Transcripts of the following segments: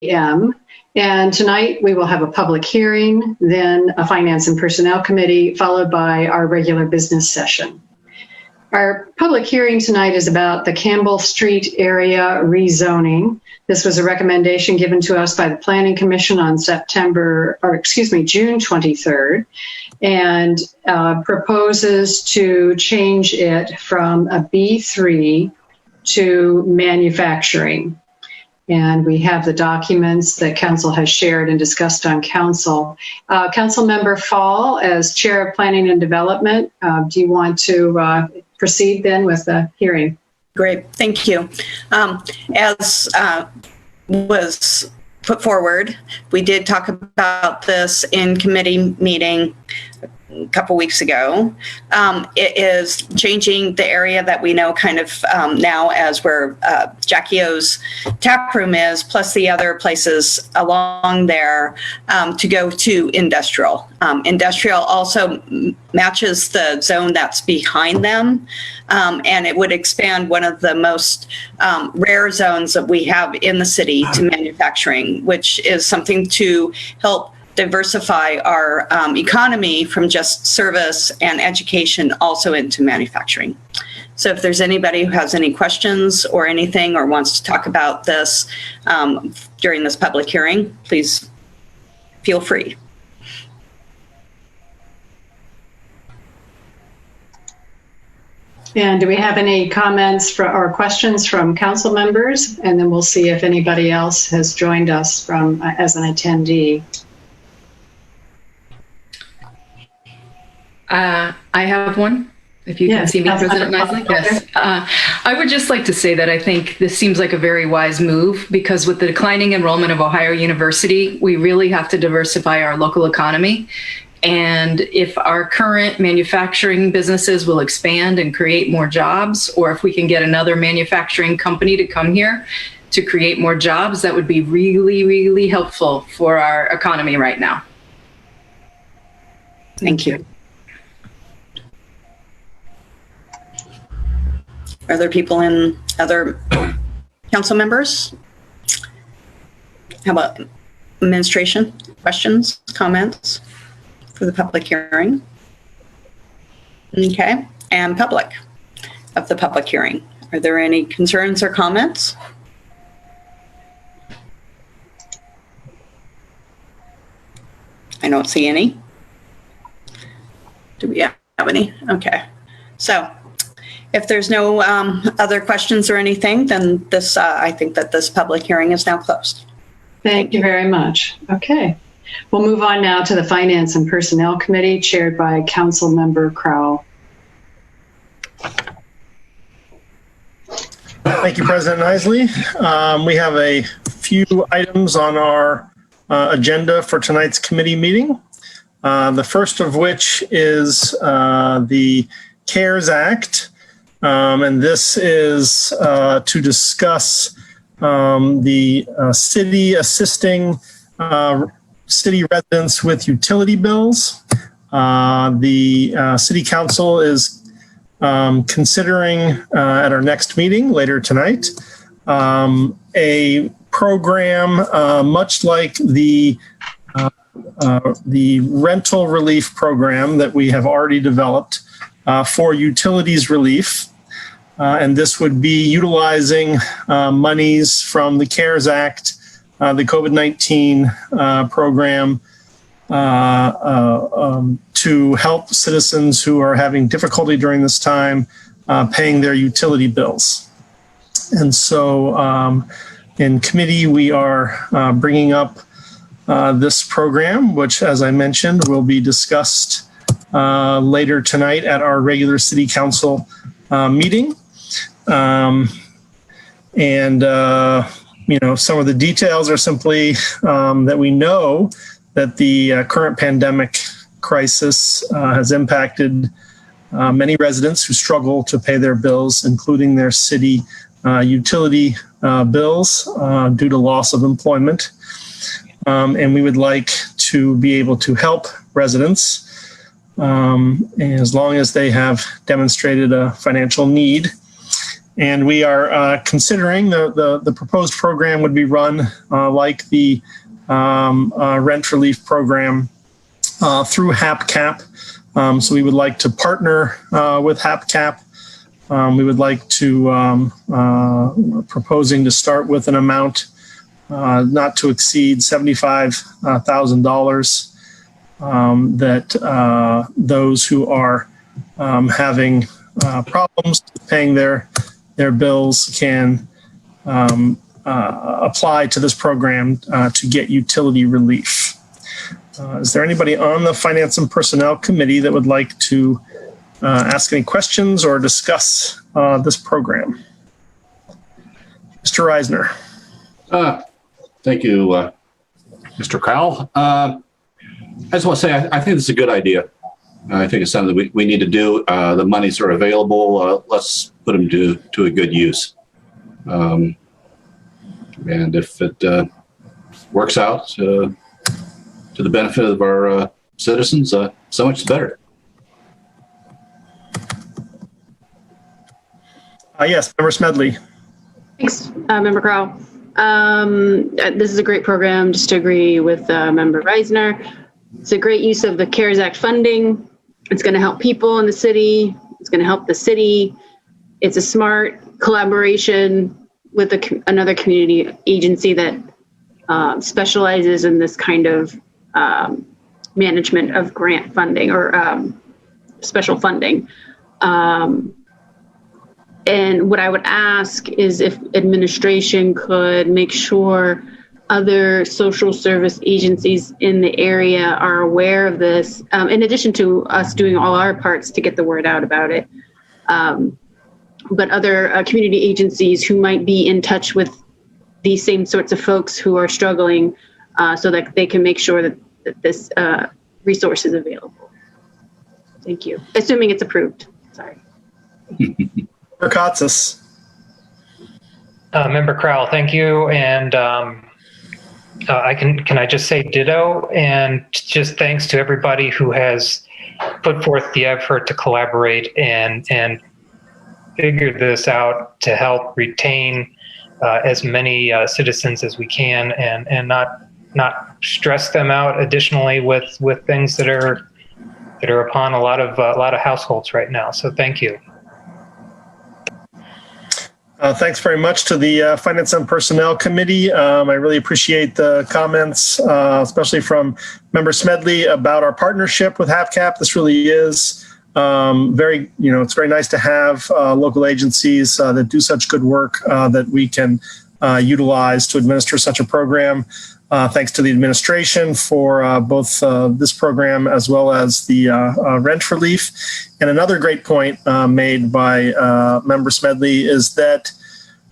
p.m. And tonight we will have a public hearing, then a Finance and Personnel Committee, followed by our regular business session. Our public hearing tonight is about the Campbell Street area rezoning. This was a recommendation given to us by the Planning Commission on June 23rd, and proposes to change it from a B3 to manufacturing. And we have the documents that council has shared and discussed on council. Council Member Fall, as Chair of Planning and Development, do you want to proceed then with the hearing? Great, thank you. As was put forward, we did talk about this in committee meeting a couple weeks ago. It is changing the area that we know kind of now as where Jackie O's tap room is, plus the other places along there, to go to industrial. Industrial also matches the zone that's behind them, and it would expand one of the most rare zones that we have in the city to manufacturing, which is something to help diversify our economy from just service and education also into manufacturing. So if there's anybody who has any questions or anything or wants to talk about this during this public hearing, please feel free. And do we have any comments or questions from council members? And then we'll see if anybody else has joined us from as an attendee. I have one, if you can see me, President Nisley. Yes. I would just like to say that I think this seems like a very wise move, because with the declining enrollment of Ohio University, we really have to diversify our local economy. And if our current manufacturing businesses will expand and create more jobs, or if we can get another manufacturing company to come here to create more jobs, that would be really, really helpful for our economy right now. Thank you. Are there people in other council members? How about administration? Questions, comments for the public hearing? Okay, and public of the public hearing. Are there any concerns or comments? I don't see any. Do we have any? Okay, so if there's no other questions or anything, then this, I think that this public hearing is now closed. Thank you very much. Okay. We'll move on now to the Finance and Personnel Committee, chaired by Council Member Crowell. Thank you, President Nisley. We have a few items on our agenda for tonight's committee meeting. The first of which is the CARES Act. And this is to discuss the city assisting city residents with utility bills. The City Council is considering at our next meeting later tonight a program much like the rental relief program that we have already developed for utilities relief. And this would be utilizing monies from the CARES Act, the COVID-19 program, to help citizens who are having difficulty during this time paying their utility bills. And so in committee, we are bringing up this program, which, as I mentioned, will be discussed later tonight at our regular City Council meeting. You know, some of the details are simply that we know that the current pandemic crisis has impacted many residents who struggle to pay their bills, including their city utility bills due to loss of employment. And we would like to be able to help residents as long as they have demonstrated a financial need. And we are considering the proposed program would be run like the rent relief program through HAPCAP. So we would like to partner with HAPCAP. We would like to proposing to start with an amount not to exceed $75,000 that those who are having problems paying their bills can apply to this program to get utility relief. Is there anybody on the Finance and Personnel Committee that would like to ask any questions or discuss this program? Mr. Reisner. Thank you, Mr. Crowell. I just want to say I think this is a good idea. I think it's something that we need to do. The monies are available. Let's put them to a good use. And if it works out to the benefit of our citizens, so much better. Yes, Member Smedley. Thanks, Member Crowell. This is a great program, just to agree with Member Reisner. It's a great use of the CARES Act funding. It's going to help people in the city. It's going to help the city. It's a smart collaboration with another community agency that specializes in this kind of management of grant funding or special funding. And what I would ask is if administration could make sure other social service agencies in the area are aware of this, in addition to us doing all our parts to get the word out about it. But other community agencies who might be in touch with these same sorts of folks who are struggling so that they can make sure that this resource is available. Thank you. Assuming it's approved. Sorry. Katsis. Member Crowell, thank you. And can I just say ditto, and just thanks to everybody who has put forth the effort to collaborate and figure this out to help retain as many citizens as we can, and not stress them out additionally with things that are upon a lot of households right now. So thank you. Thanks very much to the Finance and Personnel Committee. I really appreciate the comments, especially from Member Smedley about our partnership with HAPCAP. This really is it's very nice to have local agencies that do such good work that we can utilize to administer such a program. Thanks to the administration for both this program as well as the rent relief. And another great point made by Member Smedley is that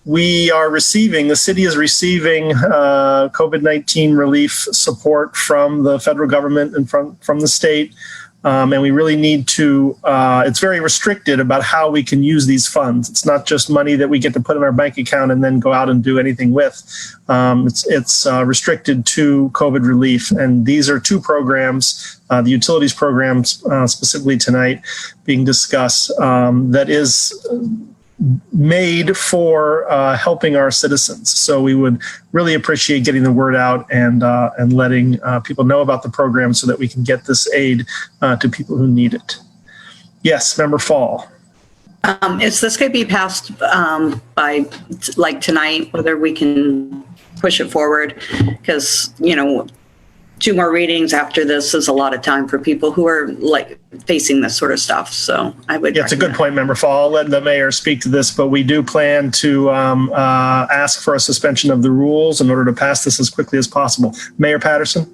the city is receiving COVID-19 relief support from the federal government and from the state. And we really need to, it's very restricted about how we can use these funds. It's not just money that we get to put in our bank account and then go out and do anything with. It's restricted to COVID relief. And these are two programs, the utilities programs specifically tonight being discussed, that is made for helping our citizens. So we would really appreciate getting the word out and letting people know about the program so that we can get this aid to people who need it. Yes, Member Fall. Is this going to be passed by like tonight, whether we can push it forward? Because, 2 more readings after this is a lot of time for people who are like facing this sort of stuff. So I would. Yeah, it's a good point, Member Fall. I'll let the mayor speak to this, but we do plan to ask for a suspension of the rules in order to pass this as quickly as possible. Mayor Patterson?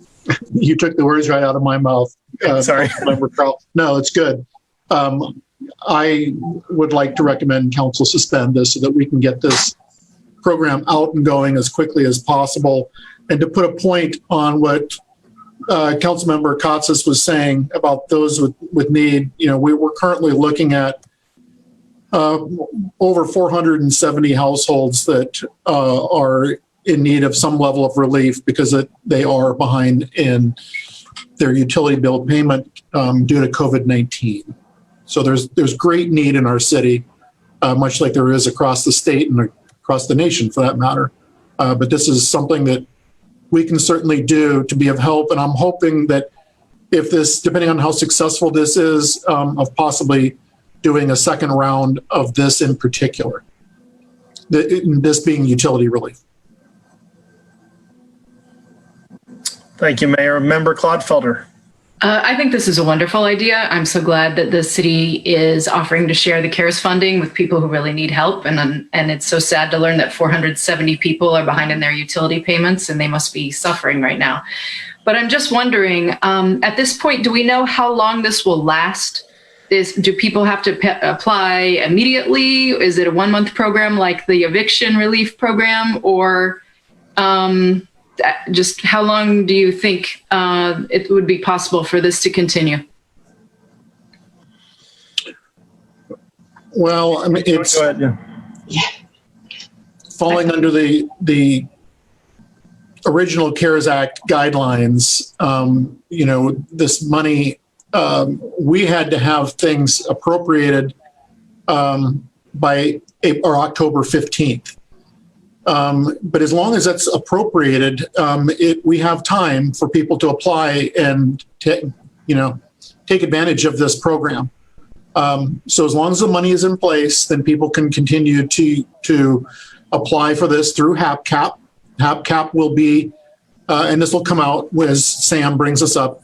You took the words right out of my mouth. Sorry. Member Crowell. No, it's good. I would like to recommend council suspend this so that we can get this program out and going as quickly as possible. And to put a point on what Councilmember Katsis was saying about those with need, we're currently looking at over 470 households that are in need of some level of relief because they are behind in their utility bill payment due to COVID-19. So there's great need in our city. much like there is across the state and across the nation for that matter. But this is something that we can certainly do to be of help. And I'm hoping that if this, depending on how successful this is, of possibly doing a second round of this in particular, this being utility relief. Thank you, Mayor. Member Clodfelder. I think this is a wonderful idea. I'm so glad that the city is offering to share the CARES funding with people who really need help. And it's so sad to learn that 470 people are behind in their utility payments, and they must be suffering right now. But I'm just wondering, at this point, do we know how long this will last? Do people have to apply immediately? Is it a 1-month program like the eviction relief program? Or just how long do you think it would be possible for this to continue? Well, I mean, it's Go ahead, yeah. falling under the original CARES Act guidelines. This money, we had to have things appropriated by October 15th. But as long as that's appropriated, we have time for people to apply and take advantage of this program. So as long as the money is in place, then people can continue to apply for this through HAPCAP. HAPCAP will be, and this will come out as Sam brings us up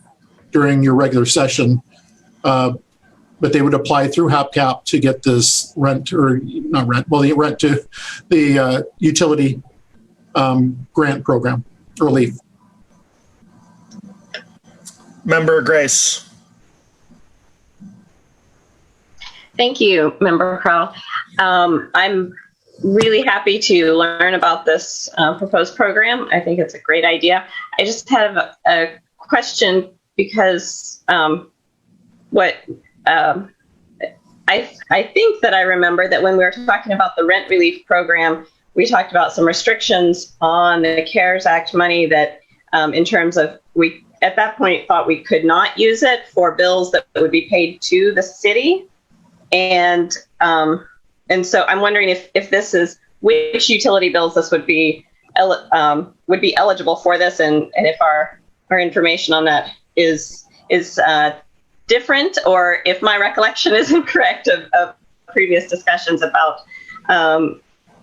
during your regular session, but they would apply through HAPCAP to get this rent to the utility grant program relief. Member Grace. Thank you, Member Crowell. I'm really happy to learn about this proposed program. I think it's a great idea. I just have a question because I think that I remember that when we were talking about the rent relief program, we talked about some restrictions on the CARES Act money that in terms of we at that point thought we could not use it for bills that would be paid to the city. And so I'm wondering if this is which utility bills this would be eligible for this, and if our information on that is different, or if my recollection is incorrect of previous discussions about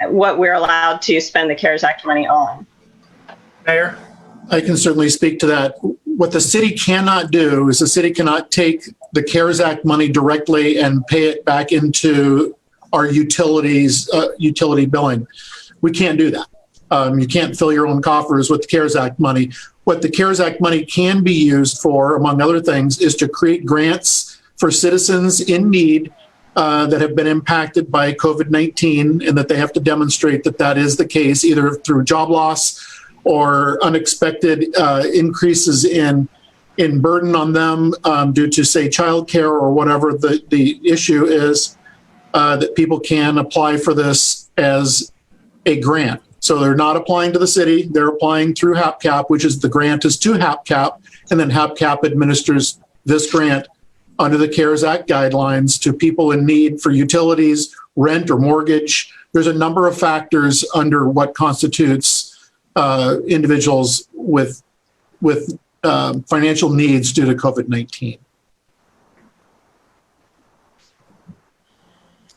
what we're allowed to spend the CARES Act money on. Mayor? I can certainly speak to that. What the city cannot do is the city cannot take the CARES Act money directly and pay it back into our utility billing. We can't do that. You can't fill your own coffers with the CARES Act money. What the CARES Act money can be used for, among other things, is to create grants for citizens in need that have been impacted by COVID-19, and that they have to demonstrate that that is the case, either through job loss or unexpected increases in burden on them due to, say, childcare or whatever the issue is, that people can apply for this as a grant. So they're not applying to the city, they're applying through HAPCAP, which is the grant is to HAPCAP, and then HAPCAP administers this grant under the CARES Act guidelines to people in need for utilities, rent, or mortgage. There's a number of factors under what constitutes individuals with financial needs due to COVID-19.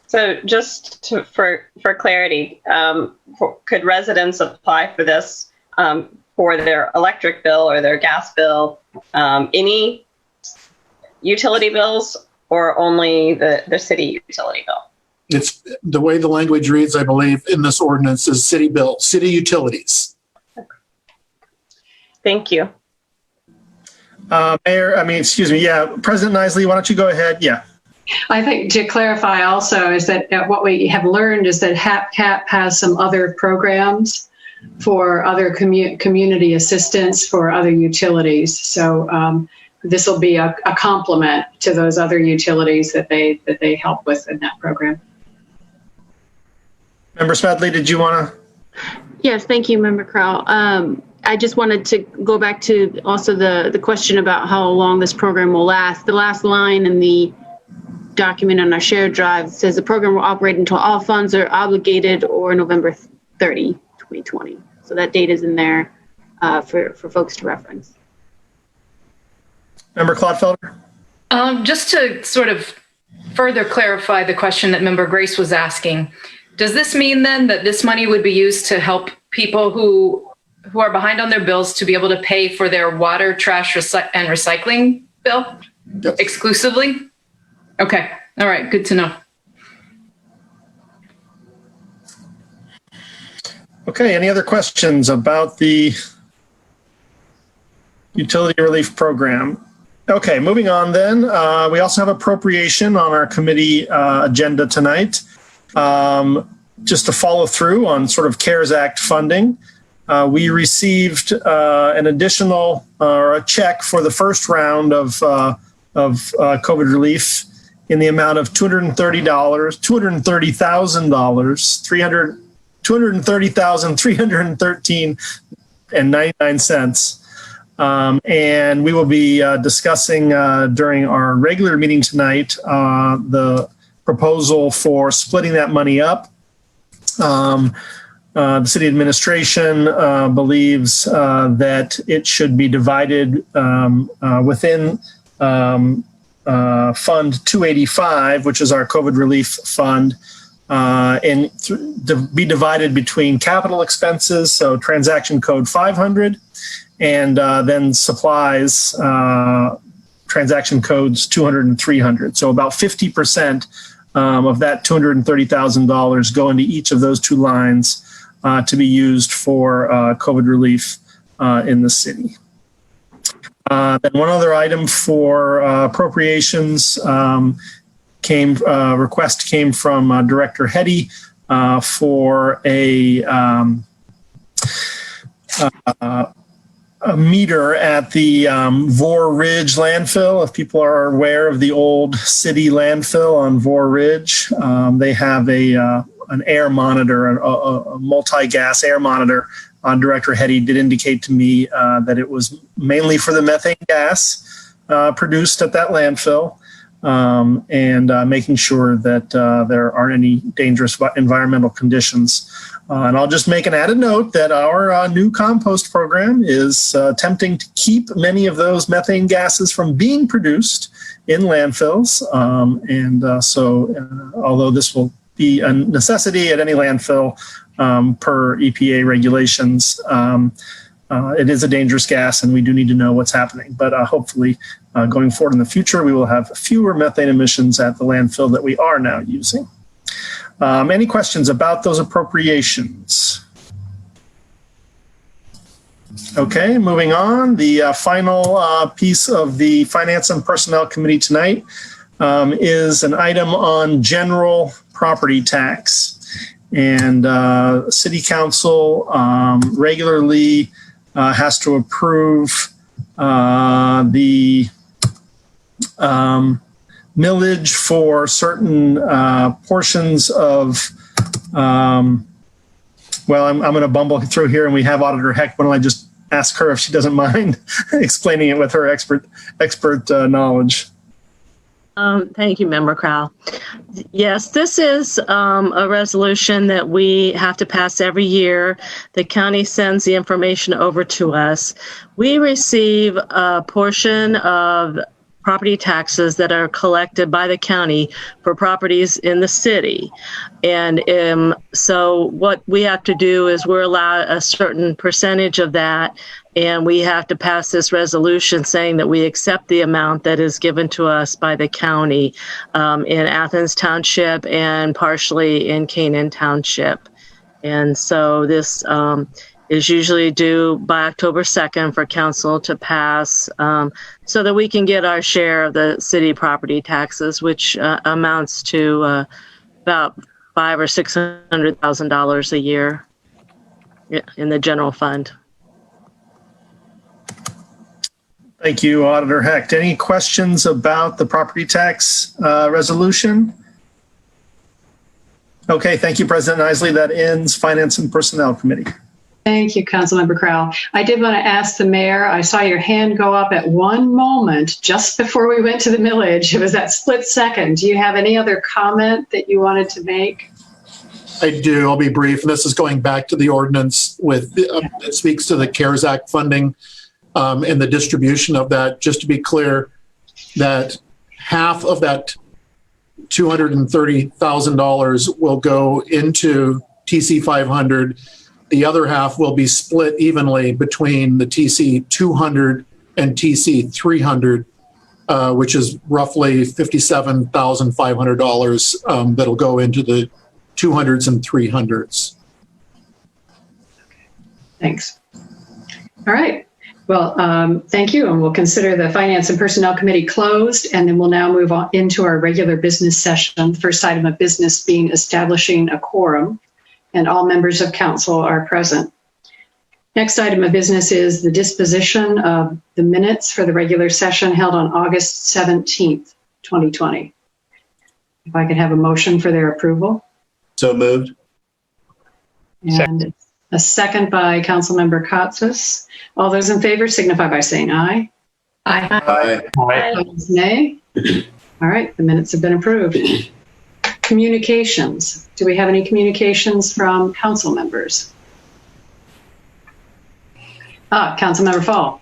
So just for clarity, could residents apply for this for their electric bill or their gas bill, any utility bills, or only the city utility bill? It's the way the language reads, I believe, in this ordinance is city utilities. Thank you. President Nisley, why don't you go ahead? Yeah. I think to clarify also is that what we have learned is that HAPCAP has some other programs for other community assistance for other utilities. So this will be a complement to those other utilities that they help with in that program. Member Smedley, did you want to? Yes, thank you, Member Crowell. I just wanted to go back to also the question about how long this program will last. The last line in the document on our shared drive. It says the program will operate until all funds are obligated or November 30, 2020. So that date is in there for folks to reference. Member Clodfelder? Just to sort of further clarify the question that Member Grace was asking, does this mean then that this money would be used to help people who are behind on their bills to be able to pay for their water, trash, and recycling bill exclusively? Okay. All right. Good to know. Okay. Any other questions about the utility relief program? Okay. Moving on then. We also have appropriation on our committee agenda tonight. Just to follow through on sort of CARES Act funding. We received an additional or a check for the first round of COVID relief in the amount of $230,000, $230,313.99. And we will be discussing during our regular meeting tonight the proposal for splitting that money up. The city administration believes that it should be divided within Fund 285, which is our COVID relief fund, and be divided between capital expenses, so transaction code 500, and then supplies, transaction codes 200 and 300. So about 50% of that $230,000 go into each of those two lines to be used for COVID relief in the city. Then one other item for appropriations request came from Director Hetty for a meter at the Vore Ridge landfill. If people are aware of the old city landfill on Vore Ridge, they have an air monitor, a multi-gas air monitor. Director Hetty did indicate to me that it was mainly for the methane gas produced at that landfill, and making sure that there aren't any dangerous environmental conditions. And I'll just make an added note that our new compost program is attempting to keep many of those methane gases from being produced in landfills. So although this will be a necessity at any landfill per EPA regulations, it is a dangerous gas and we do need to know what's happening. But hopefully going forward in the future, we will have fewer methane emissions at the landfill that we are now using. Any questions about those appropriations? Okay, moving on. The final piece of the Finance and Personnel Committee tonight is an item on general property tax. And City Council regularly has to approve the millage for certain portions of, well, I'm going to bumble through here, and we have Auditor Heck. Why don't I just ask her if she doesn't mind explaining it with her expert knowledge? Thank you, Member Crowell. Yes, this is a resolution that we have to pass every year. The county sends the information over to us. We receive a portion of property taxes that are collected by the county for properties in the city. And so what we have to do is we're allowed a certain percentage of that, and we have to pass this resolution saying that we accept the amount that is given to us by the county in Athens Township and partially in Canaan Township. And so this is usually due by October 2nd for council to pass so that we can get our share of the city property taxes, which amounts to about $500,000 or $600,000 a year in the general fund. Thank you, Auditor Hecht. Any questions about the property tax resolution? Okay, thank you, President Isley. That ends Finance and Personnel Committee. Thank you, Councilmember Crowell. I did want to ask the mayor, I saw your hand go up at one moment just before we went to the millage. It was that split second. Do you have any other comment that you wanted to make? I do. I'll be brief. And this is going back to the ordinance with it speaks to the CARES Act funding and the distribution of that. Just to be clear, that half of that $230,000 will go into TC 500. The other half will be split evenly between the TC 200 and TC 300, which is roughly $57,500 that'll go into the 200s and 300s. Thanks. All right. Well, thank you. And we'll consider the Finance and Personnel Committee closed, and then we'll now move on into our regular business session. The first item of business being establishing a quorum, and all members of council are present. Next item of business is the disposition of the minutes for the regular session held on August 17th, 2020. If I could have a motion for their approval. So moved. And a second by Councilmember Katsas. All those in favor signify by saying aye. Aye. Opposed, nay. All right, the minutes have been approved. Communications. Do we have any communications from council members? Councilmember Fall.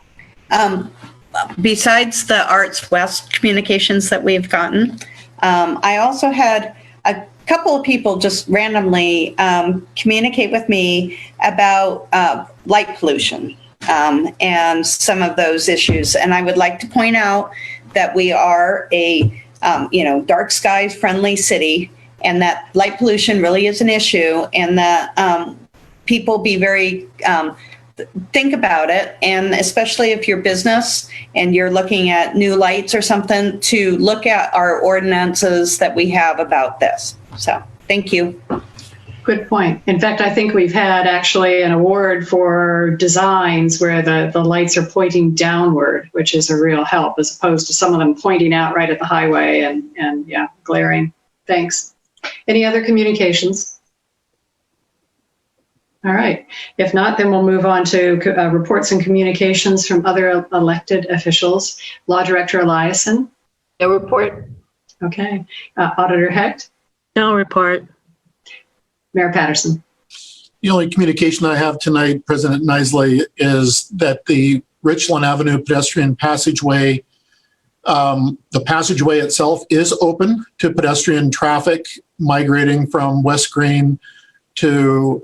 Besides the Arts West communications that we've gotten, I also had a couple of people just randomly communicate with me about light pollution and some of those issues. And I would like to point out that we are a dark skies friendly city, and that light pollution really is an issue, and that people be very think about it, and especially if you're business and you're looking at new lights or something, to look at our ordinances that we have about this. So thank you. Good point. In fact, I think we've had actually an award for designs where the lights are pointing downward, which is a real help, as opposed to some of them pointing out right at the highway and yeah, glaring. Thanks. Any other communications? All right. If not, then we'll move on to reports and communications from other elected officials. Law Director Eliason. No report. Okay. Auditor Hecht. No report. Mayor Patterson. The only communication I have tonight, President Nisley, is that the Richland Avenue pedestrian passageway, the passageway itself is open to pedestrian traffic migrating from West Green to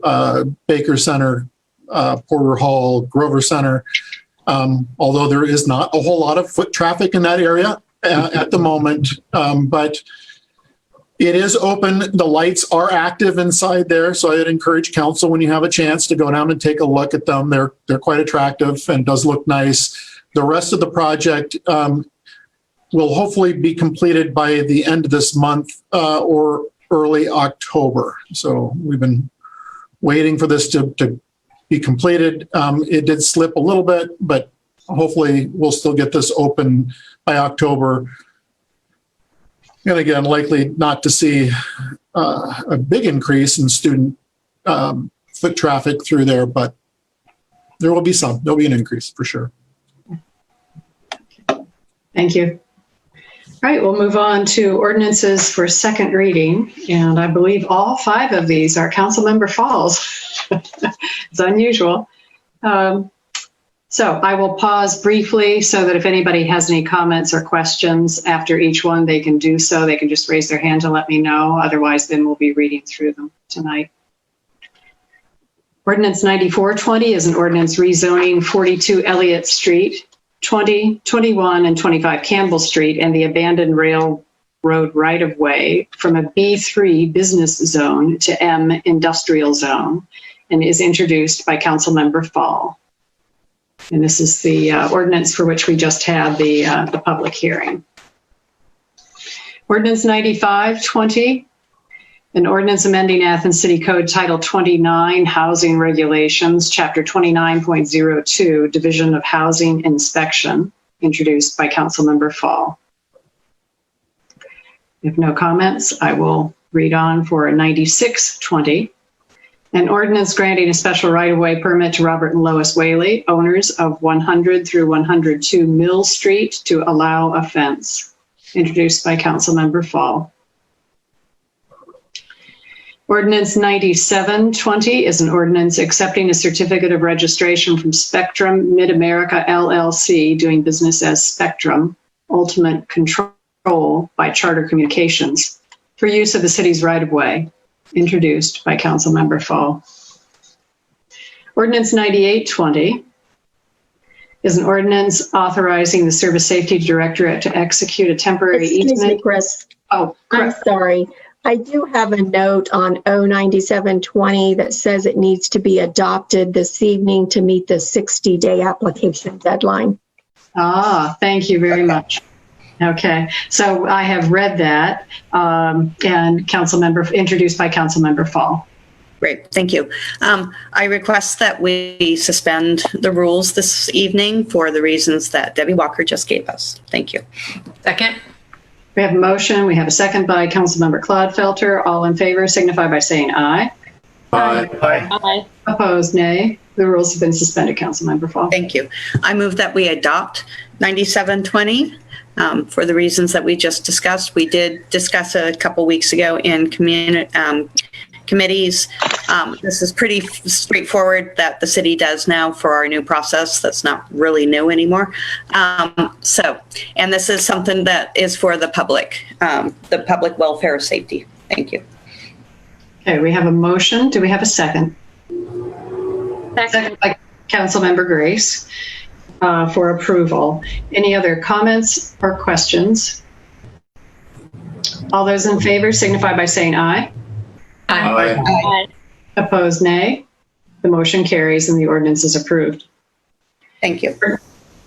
Baker Center, Porter Hall, Grover Center. Although there is not a whole lot of foot traffic in that area at the moment, but it is open. The lights are active inside there, so I'd encourage council, when you have a chance, to go down and take a look at them. They're quite attractive and does look nice. The rest of the project will hopefully be completed by the end of this month or early October. So we've been waiting for this to be completed. It did slip a little bit, but hopefully we'll still get this open by October. And again, likely not to see a big increase in student foot traffic through there, but there will be some. There'll be an increase for sure. Thank you. All right, we'll move on to ordinances for second reading. And I believe all 5 of these are Councilmember Falls. It's unusual. So I will pause briefly so that if anybody has any comments or questions after each one, they can do so. They can just raise their hand and let me know. Otherwise, then we'll be reading through them tonight. Ordinance 9420 is an ordinance rezoning 42 Elliott Street, 20, 21, and 25 Campbell Street and the abandoned railroad right-of-way from a B3 business zone to M industrial zone, and is introduced by Councilmember Fall. And this is the ordinance for which we just had the public hearing. Ordinance 9520, an ordinance amending Athens City Code Title 29, Housing Regulations, Chapter 29.02, Division of Housing Inspection, introduced by Councilmember Fall. If no comments, I will read on for 9620. An ordinance granting a special right-of-way permit to Robert and Lois Whaley, owners of 100 through 102 Mill Street, to allow a fence. Introduced by Councilmember Fall. Ordinance 9720 is an ordinance accepting a certificate of registration from Spectrum Mid-America LLC, doing business as Spectrum Ultimate Control by Charter Communications, for use of the city's right-of-way. Introduced by Councilmember Fall. Ordinance 9820 is an ordinance authorizing the Service Safety Directorate to execute a temporary Excuse easement. me, Chris. Oh, I'm correct. sorry. I do have a note on 09720 that says it needs to be adopted this evening to meet the 60-day application deadline. Ah, thank you very much. Okay, so I have read that, and introduced by Councilmember Fall. Great, thank you. I request that we suspend the rules this evening for the reasons that Debbie Walker just gave us. Thank you. Second. We have a motion. We have a second by Councilmember Clodfelter. All in favor signify by saying aye. Aye. Aye. Opposed, nay. The rules have been suspended, Councilmember Fall. Thank you. I move that we adopt 9720 for the reasons that we just discussed. We did discuss a couple weeks ago in committees. This is pretty straightforward that the city does now for our new process. That's not really new anymore. And this is something that is for the public welfare safety. Thank you. Okay, we have a motion. Do we have a second? Second by Councilmember Grace for approval. Any other comments or questions? All those in favor signify by saying aye. Aye. Aye. Opposed, nay. The motion carries and the ordinance is approved. Thank you.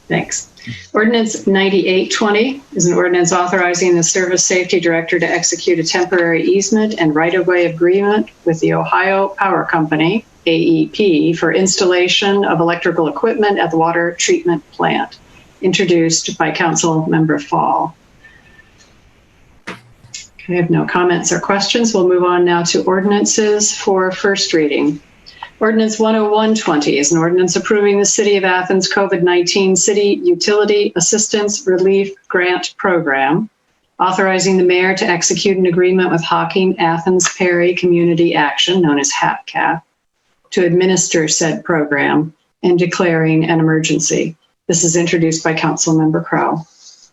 Thanks. Ordinance 9820 is an ordinance authorizing the Service Safety Director to execute a temporary easement and right-of-way agreement with the Ohio Power Company, AEP, for installation of electrical equipment at the water treatment plant, introduced by Councilmember Fall. I have no comments or questions. We'll move on now to ordinances for first reading. Ordinance 10120 is an ordinance approving the City of Athens COVID-19 City Utility Assistance Relief Grant Program, authorizing the mayor to execute an agreement with Hocking Athens Perry Community Action, known as HAPCAP, to administer said program and declaring an emergency. This is introduced by Councilmember Crow.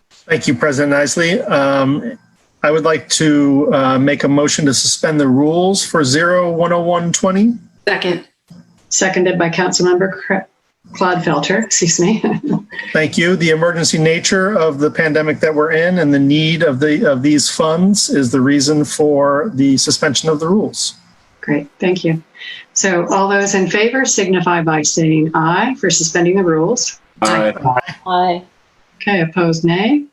Thank you, President Isley. I would like to make a motion to suspend the rules for 010120. Second. Seconded by Councilmember Clodfelter, excuse me. Thank you. The emergency nature of the pandemic that we're in and the need of these funds is the reason for the suspension of the rules. Great, thank you. So all those in favor signify by saying aye for suspending the rules. Aye. Aye. Okay, opposed, nay.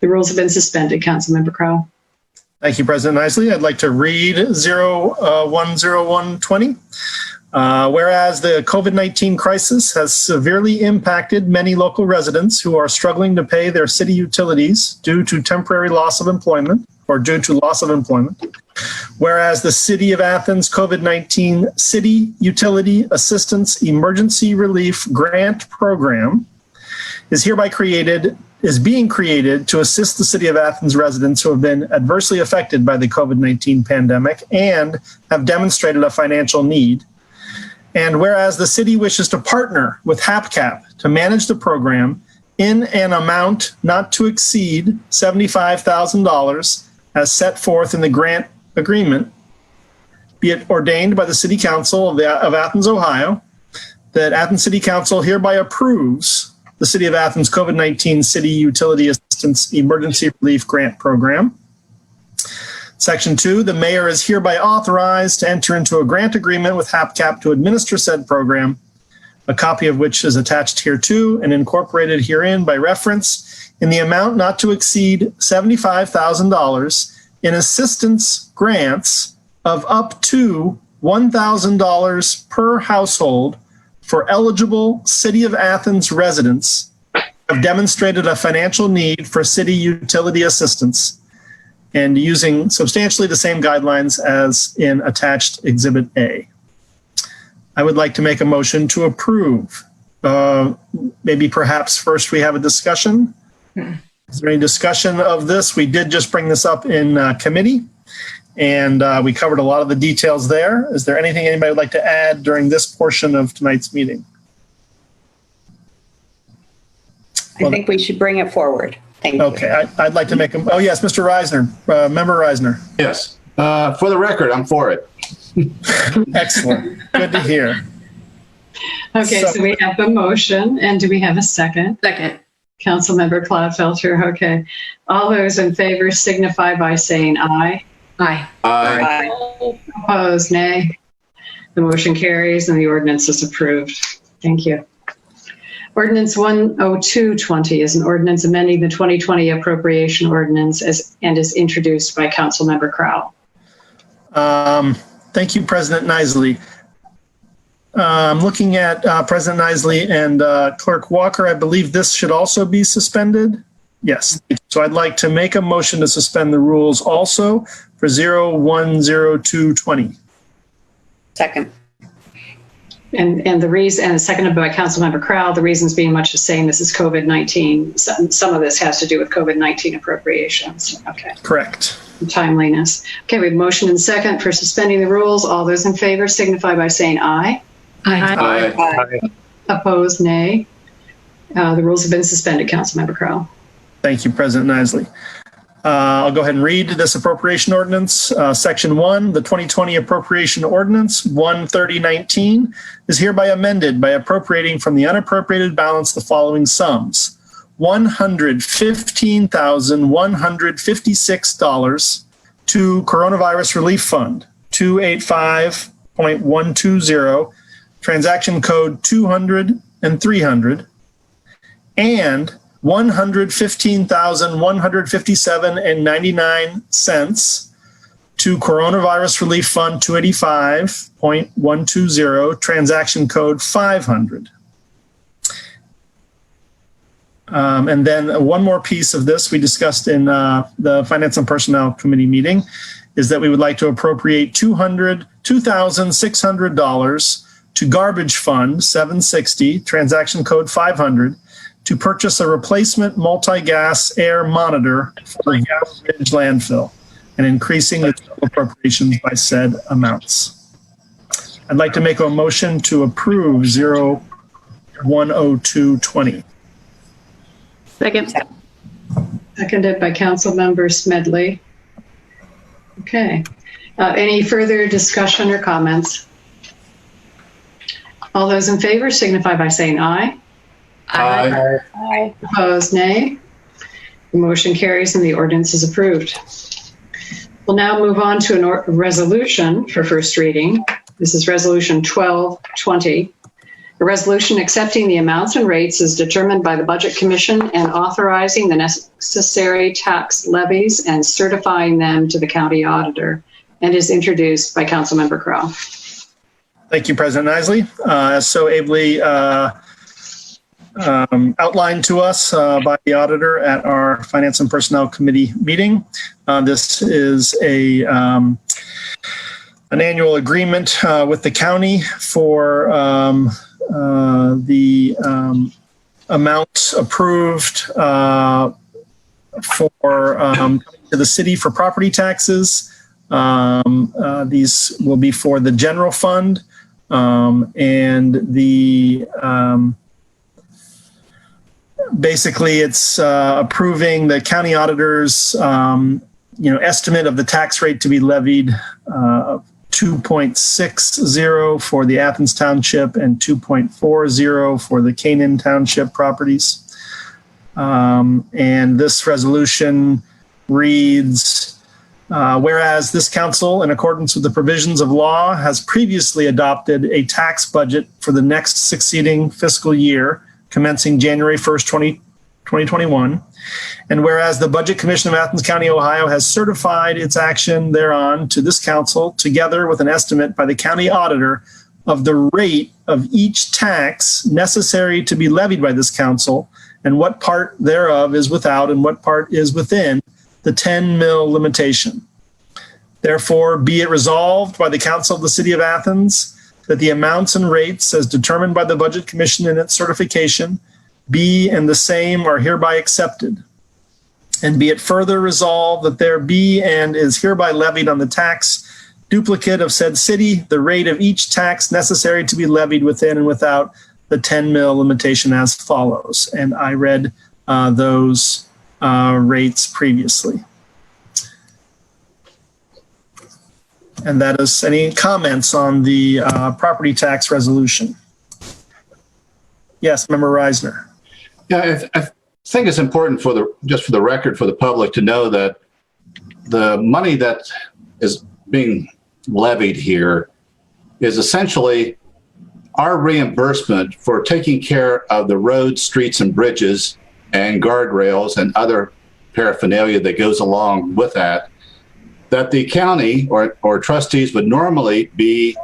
The rules have been suspended, Councilmember Crow. Thank you, President Isley. I'd like to read 010120. Whereas the COVID-19 crisis has severely impacted many local residents who are struggling to pay their city utilities due to temporary loss of employment or due to loss of employment. Whereas the City of Athens COVID-19 City Utility Assistance Emergency Relief Grant Program is being created to assist the City of Athens residents who have been adversely affected by the COVID-19 pandemic and have demonstrated a financial need. And whereas the city wishes to partner with HAPCAP to manage the program in an amount not to exceed $75,000 as set forth in the grant agreement, be it ordained by the City Council of Athens, Ohio, that Athens City Council hereby approves the City of Athens COVID-19 City Utility Assistance Emergency Relief Grant Program. Section 2, the mayor is hereby authorized to enter into a grant agreement with HAPCAP to administer said program, a copy of which is attached hereto and incorporated herein by reference in the amount not to exceed $75,000 in assistance grants of up to $1,000 per household for eligible City of Athens residents who have demonstrated a financial need for city utility assistance, and using substantially the same guidelines as in attached Exhibit A. I would like to make a motion to approve. Maybe perhaps first we have a discussion. Is there any discussion of this? We did just bring this up in committee, and we covered a lot of the details there. Is there anything anybody would like to add during this portion of tonight's meeting? I think we should bring it forward. Thank you. Okay, I'd like to make a, oh yes, Mr. Reisner, Member Reisner. Yes. For the record, I'm for it. Excellent. Good to hear. Okay, so we have a motion, and do we have a second? Second. Councilmember Clodfelter, okay. All those in favor signify by saying aye. Aye. Aye. Opposed, nay. The motion carries and the ordinance is approved. Thank you. Ordinance 10220 is an ordinance amending the 2020 appropriation ordinance and is introduced by Councilmember Crowell. Thank you, President Nisley. Looking at President Nisley and Clerk Walker, I believe this should also be suspended. Yes. So I'd like to make a motion to suspend the rules also for 010220. Second. And the reason, and seconded by Councilmember Crowell, the reasons being much the same. This is COVID-19. Some of this has to do with COVID-19 appropriations. Okay. Correct. Timeliness. Okay, we have motion and second for suspending the rules. All those in favor signify by saying aye. Aye. Aye. Opposed, nay. The rules have been suspended, Councilmember Crowell. Thank you, President Nisley. I'll go ahead and read this appropriation ordinance. Section 1, the 2020 appropriation ordinance 13019 is hereby amended by appropriating from the unappropriated balance the following sums: $115,156 to Coronavirus Relief Fund 285.120, transaction code 200 and 300, and $115,157.99 to Coronavirus Relief Fund 285.120, transaction code 500. And then one more piece of this we discussed in the Finance and Personnel Committee meeting is that we would like to appropriate $2,600 to Garbage Fund 760, transaction code 500, to purchase a replacement multi-gas air monitor for the Gas Ridge landfill and increasing the total appropriations by said amounts. I'd like to make a motion to approve 010220. Second. Seconded by Councilmember Smedley. Okay. Any further discussion or comments? All those in favor signify by saying aye. Aye. Aye. Opposed, nay. The motion carries and the ordinance is approved. We'll now move on to a resolution for first reading. This is Resolution 1220. A resolution accepting the amounts and rates as determined by the Budget Commission and authorizing the necessary tax levies and certifying them to the county auditor, and is introduced by Councilmember Crowell. Thank you, President Nisley. As so ably outlined to us by the auditor at our Finance and Personnel Committee meeting. This is an annual agreement with the county for the amounts approved for coming to the city for property taxes. These will be for the general fund and the basically, it's approving the county auditor's, estimate of the tax rate to be levied, 2.60 for the Athens Township and 2.40 for the Canaan Township properties. And this resolution reads, whereas this council, in accordance with the provisions of law, has previously adopted a tax budget for the next succeeding fiscal year, commencing January 1st, 2021. And whereas the Budget Commission of Athens County, Ohio has certified its action thereon to this council, together with an estimate by the county auditor of the rate of each tax necessary to be levied by this council, and what part thereof is without and what part is within the 10 mil limitation. Therefore, be it resolved by the Council of the City of Athens that the amounts and rates as determined by the Budget Commission in its certification be and the same are hereby accepted. And be it further resolved that there be and is hereby levied on the tax duplicate of said city the rate of each tax necessary to be levied within and without the 10 mil limitation as follows. And I read those rates previously. And that is any comments on the property tax resolution? Yes, Member Reisner. Yeah, I think it's important for the record for the public to know that the money that is being levied here is essentially our reimbursement for taking care of the roads, streets, and bridges and guardrails and other paraphernalia that goes along with that the county or trustees would normally be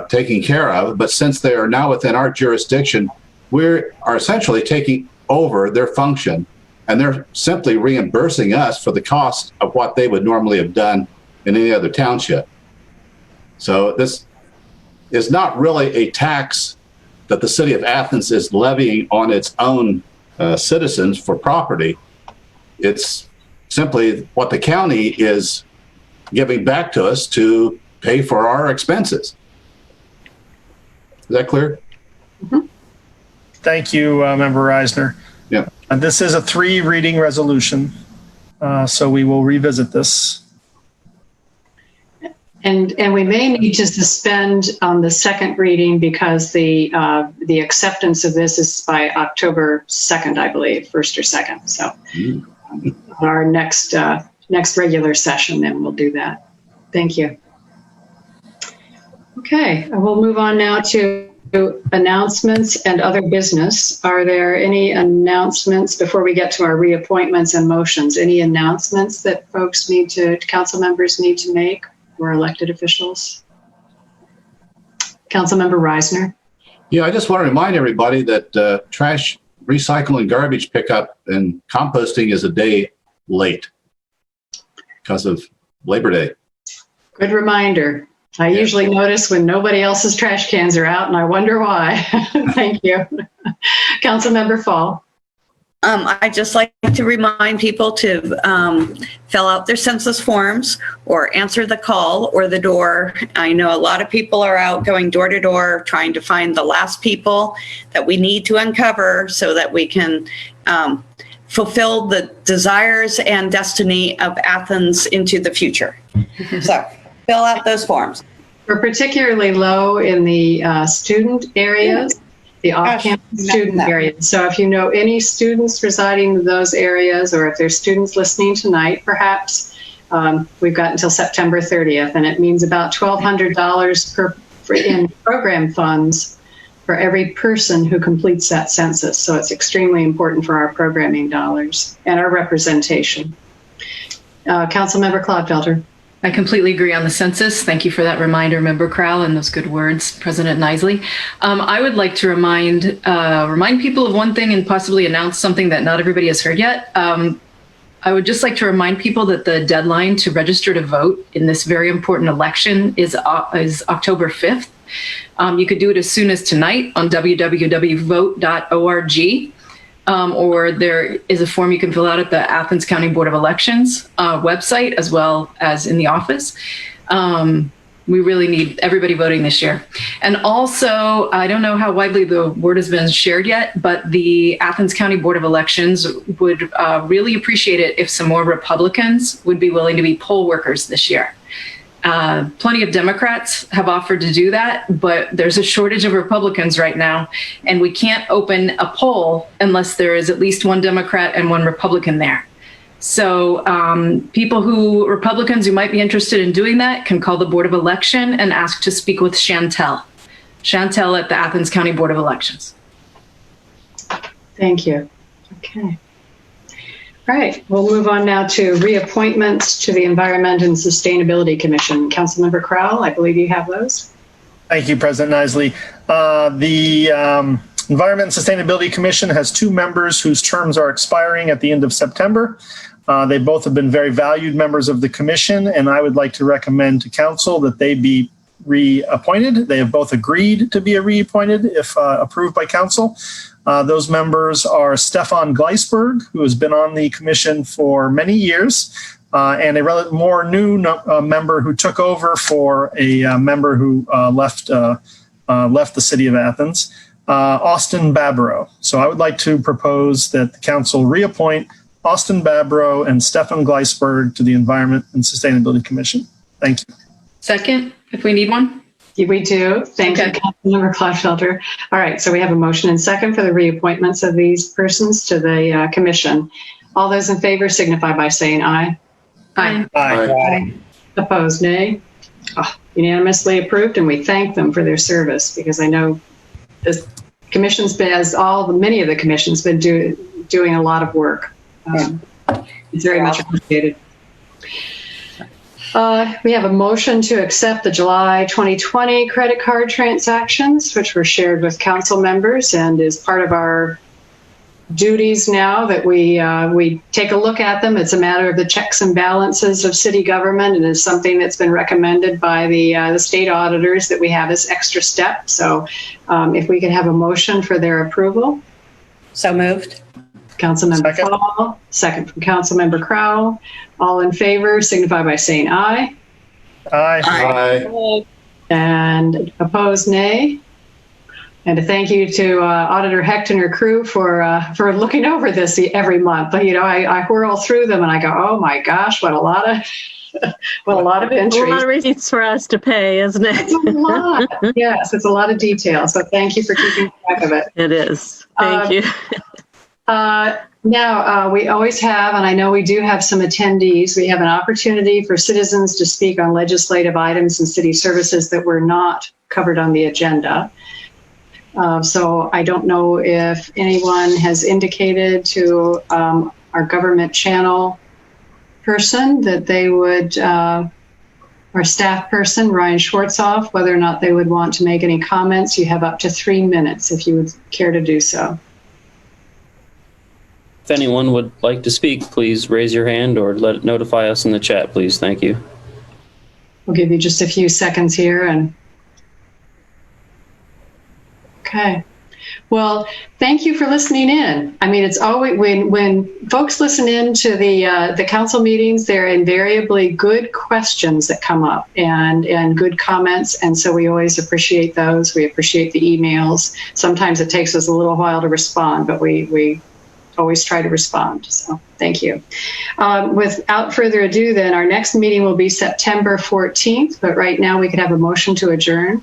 taking care of. But since they are now within our jurisdiction, we are essentially taking over their function, and they're simply reimbursing us for the cost of what they would normally have done in any other township. So this is not really a tax that the city of Athens is levying on its own citizens for property. It's simply what the county is giving back to us to pay for our expenses. Is that clear? Mm-hmm. Thank you, Member Reisner. Yeah. And this is a 3-reading resolution, so we will revisit this. And we may need to suspend on the second reading because the acceptance of this is by October 2nd, I believe, 1st or 2nd. So our next regular session, then we'll do that. Thank you. Okay, we'll move on now to announcements and other business. Are there any announcements before we get to our reappointments and motions? Any announcements that council members need to make or elected officials? Councilmember Reisner. Yeah, I just want to remind everybody that trash, recycling, garbage pickup and composting is a day late because of Labor Day. Good reminder. I usually notice when nobody else's trash cans are out, and I wonder why. Thank you. Councilmember Fall. I'd just like to remind people to fill out their census forms or answer the call or the door. I know a lot of people are out going door to door trying to find the last people that we need to uncover so that we can fulfill the desires and destiny of Athens into the future. So fill out those forms. We're particularly low in the student areas, the off-campus student areas. So if you know any students residing in those areas, or if there's students listening tonight, perhaps, we've got until September 30th, and it means about $1,200 in program funds for every person who completes that census. So it's extremely important for our programming dollars and our representation. Councilmember Clodfelter. I completely agree on the census. Thank you for that reminder, Member Crowell, and those good words, President Nisley. I would like to remind people of one thing and possibly announce something that not everybody has heard yet. I would just like to remind people that the deadline to register to vote in this very important election is October 5th. You could do it as soon as tonight on www.vote.org. Or there is a form you can fill out at the Athens County Board of Elections website, as well as in the office. We really need everybody voting this year. And also, I don't know how widely the word has been shared yet, but the Athens County Board of Elections would really appreciate it if some more Republicans would be willing to be poll workers this year. Plenty of Democrats have offered to do that, but there's a shortage of Republicans right now, and we can't open a poll unless there is at least one Democrat and one Republican there. So Republicans who might be interested in doing that can call the Board of Election and ask to speak with Chantel at the Athens County Board of Elections. Thank you. Okay. All right, we'll move on now to reappointments to the Environment and Sustainability Commission. Councilmember Crowell, I believe you have those. Thank you, President Nisley. The Environment and Sustainability Commission has 2 members whose terms are expiring at the end of September. They both have been very valued members of the commission, and I would like to recommend to council that they be reappointed. They have both agreed to be reappointed if approved by council. Those members are Stefan Gleisberg, who has been on the commission for many years, and a more new member who took over for a member who left the city of Athens, Austin Babro. So I would like to propose that the council reappoint Austin Babro and Stefan Gleisberg to the Environment and Sustainability Commission. Thank you. Second, if we need one. We do. Thank you, Councilmember Clodfelter. All right, so we have a motion and second for the reappointments of these persons to the commission. All those in favor signify by saying aye. Aye. Aye. Opposed, nay. Unanimously approved, and we thank them for their service, because I know the commission's been, as many of the commissions, been doing a lot of work. It's very much appreciated. We have a motion to accept the July 2020 credit card transactions, which were shared with council members and is part of our duties now that we take a look at them. It's a matter of the checks and balances of city government, and is something that's been recommended by the state auditors that we have as extra step. So if we could have a motion for their approval. So moved. Councilmember Fall, second from Councilmember Crowell. All in favor signify by saying aye. Aye. Aye. And opposed, nay. And a thank you to Auditor Hecht and her crew for looking over this every month. You know, I whirl through them and I go, oh my gosh, what a lot of entries. A lot of receipts for us to pay, isn't it? It's a lot. Yes, it's a lot of detail. So thank you for keeping track of it. It is. Thank you. Now, we always have, and I know we do have some attendees, we have an opportunity for citizens to speak on legislative items and city services that were not covered on the agenda. So I don't know if anyone has indicated to our government channel person that they would, our staff person, Ryan Schwartzoff, whether or not they would want to make any comments. You have up to 3 minutes if you would care to do so. If anyone would like to speak, please raise your hand or notify us in the chat, please. Thank you. We'll give you just a few seconds here. Okay. Well, thank you for listening in. I mean, it's always when folks listen in to the council meetings, there are invariably good questions that come up and good comments, and so we always appreciate those. We appreciate the emails. Sometimes it takes us a little while to respond, but we always try to respond. So thank you. Without further ado, then our next meeting will be September 14th. But right now, we could have a motion to adjourn.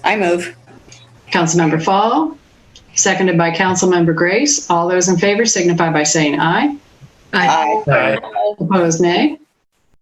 I move. Councilmember Fall, seconded by Councilmember Grace. All those in favor signify by saying aye. Aye. Aye. Opposed, nay.